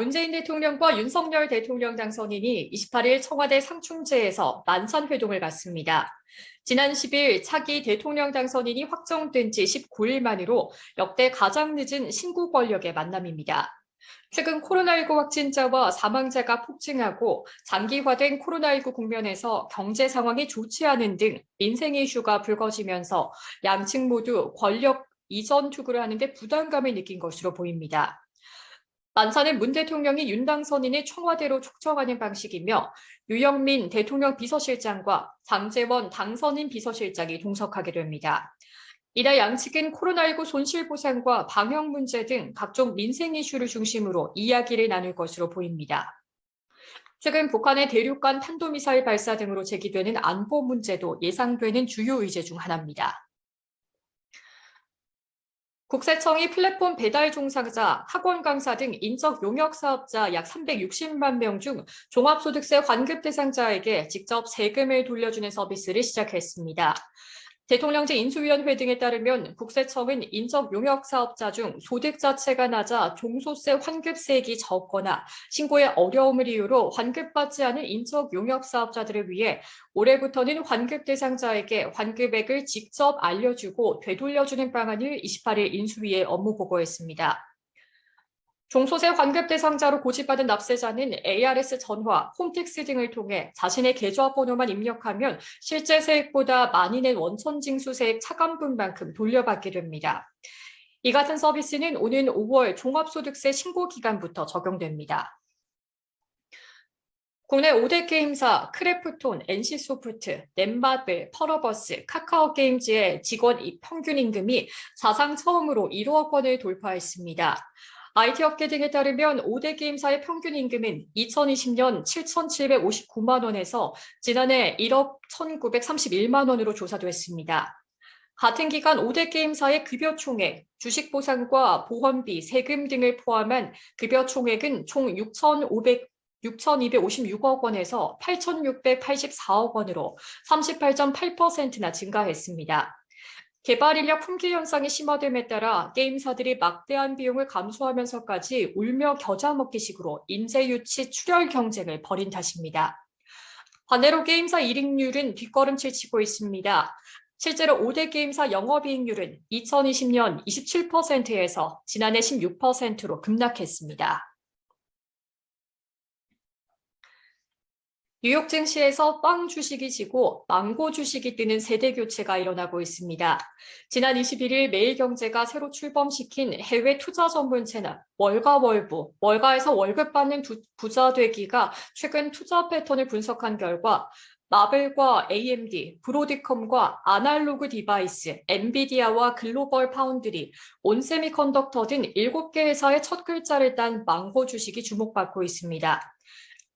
문재인 대통령과 윤석열 대통령 당선인이 28일 청와대 상충제에서 만찬회동을 갖습니다. 지난 10일 차기 대통령 당선인이 확정된 지 19일 만으로 역대 가장 늦은 신구 권력의 만남입니다. 최근 코로나19 확진자와 사망자가 폭증하고 장기화된 코로나19 국면에서 경제 상황이 좋지 않은 등 민생 이슈가 불거지면서 양측 모두 권력 이전 투구를 하는데 부담감을 느낀 것으로 보입니다. 만찬은 문 대통령이 윤 당선인을 청와대로 초청하는 방식이며 유영민 대통령 비서실장과 장제원 당선인 비서실장이 동석하게 됩니다. 이날 양측은 코로나19 손실보상과 방역 문제 등 각종 민생 이슈를 중심으로 이야기를 나눌 것으로 보입니다. 최근 북한의 대륙간 탄도미사일 발사 등으로 제기되는 안보 문제도 예상되는 주요 의제 중 하나입니다. 국세청이 플랫폼 배달 종사자, 학원 강사 등 인적 용역 사업자 약 360만 명 중 종합소득세 환급 대상자에게 직접 세금을 돌려주는 서비스를 시작했습니다. 대통령제 인수위원회 등에 따르면 국세청은 인적 용역 사업자 중 소득 자체가 낮아 종소세 환급세액이 적거나 신고에 어려움을 이유로 환급받지 않은 인적 용역 사업자들을 위해 올해부터는 환급 대상자에게 환급액을 직접 알려주고 되돌려주는 방안을 28일 인수위에 업무 보고했습니다. 종소세 환급 대상자로 고집받은 납세자는 ARS 전화, 홈택스 등을 통해 자신의 계좌번호만 입력하면 실제 세액보다 많이 낸 원천징수세액 차감분만큼 돌려받게 됩니다. 이 같은 서비스는 오는 5월 종합소득세 신고 기간부터 적용됩니다. 국내 5대 게임사 크래프톤, NC소프트, 넷마블, 펄어버스, 카카오게임즈의 직원 평균 임금이 사상 처음으로 1억 원을 돌파했습니다. IT 업계 등에 따르면 5대 게임사의 평균 임금은 2020년 7,759만 원에서 지난해 1억 1,931만 원으로 조사됐습니다. 같은 기간 5대 게임사의 급여 총액, 주식 보상과 보험비, 세금 등을 포함한 급여 총액은 총 6,256억 원에서 8,684억 원으로 38.8%나 증가했습니다. 개발 인력 품귀 현상이 심화됨에 따라 게임사들이 막대한 비용을 감수하면서까지 울며 겨자 먹기식으로 인재 유치 출혈 경쟁을 벌인 탓입니다. 반대로 게임사 이익률은 뒷걸음질 치고 있습니다. 실제로 5대 게임사 영업이익률은 2020년 27%에서 지난해 16%로 급락했습니다. 뉴욕 증시에서 빵 주식이 지고 망고 주식이 뜨는 세대 교체가 일어나고 있습니다. 지난 21일 매일경제가 새로 출범시킨 해외 투자 전문 채널 월가월부, 월가에서 월급 받는 부자 되기가 최근 투자 패턴을 분석한 결과 마벨과 AMD, 브로디컴과 아날로그 디바이스, 엔비디아와 글로벌 파운드리, 온세미컨덕터 등 7개 회사의 첫 글자를 딴 망고 주식이 주목받고 있습니다.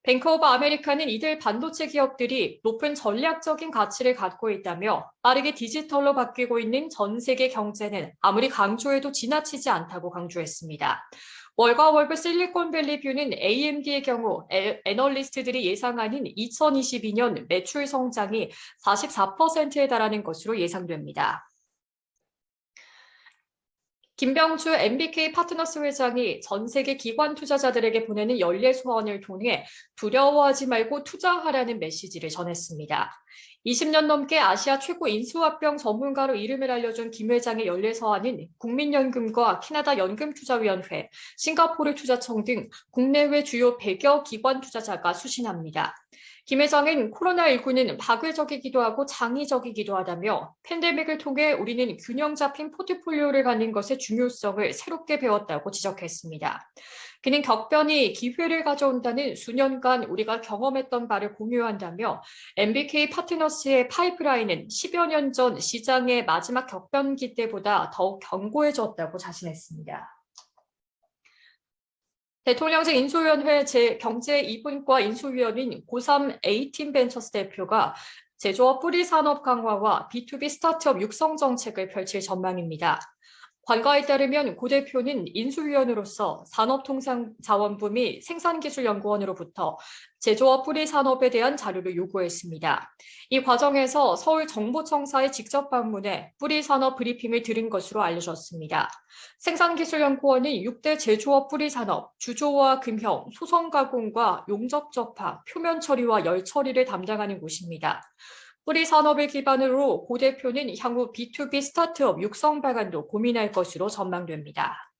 뱅크 오브 아메리카는 이들 반도체 기업들이 높은 전략적인 가치를 갖고 있다며 빠르게 디지털로 바뀌고 있는 전 세계 경제는 아무리 강조해도 지나치지 않다고 강조했습니다. 월가월브 실리콘밸리 뷰는 AMD의 경우 애널리스트들이 예상하는 2022년 매출 성장이 44%에 달하는 것으로 예상됩니다. 김병주 MBK 파트너스 회장이 전 세계 기관 투자자들에게 보내는 연례 소원을 통해 두려워하지 말고 투자하라는 메시지를 전했습니다. 20년 넘게 아시아 최고 인수합병 전문가로 이름을 알려준 김 회장의 연례 서한은 국민연금과 캐나다 연금투자위원회, 싱가포르 투자청 등 국내외 주요 100여 기관 투자자가 수신합니다. 김 회장은 코로나19는 박외적이기도 하고 장의적이기도 하다며 팬데믹을 통해 우리는 균형 잡힌 포트폴리오를 갖는 것의 중요성을 새롭게 배웠다고 지적했습니다. 그는 격변이 기회를 가져온다는 수년간 우리가 경험했던 바를 공유한다며 MBK 파트너스의 파이프라인은 10여 년 전 시장의 마지막 격변기 때보다 더욱 견고해졌다고 자신했습니다. 대통령직 인수위원회 경제 2분과 인수위원인 고3 A팀 벤처스 대표가 제조업 뿌리 산업 강화와 B2B 스타트업 육성 정책을 펼칠 전망입니다. 관가에 따르면 고 대표는 인수위원으로서 산업통상자원부 및 생산기술연구원으로부터 제조업 뿌리 산업에 대한 자료를 요구했습니다. 이 과정에서 서울정보청사에 직접 방문해 뿌리 산업 브리핑을 들은 것으로 알려졌습니다. 생산기술연구원은 6대 제조업 뿌리 산업, 주조와 금형, 소성 가공과 용접 접합, 표면 처리와 열 처리를 담당하는 곳입니다. 뿌리 산업을 기반으로 고 대표는 향후 B2B 스타트업 육성 방안도 고민할 것으로 전망됩니다.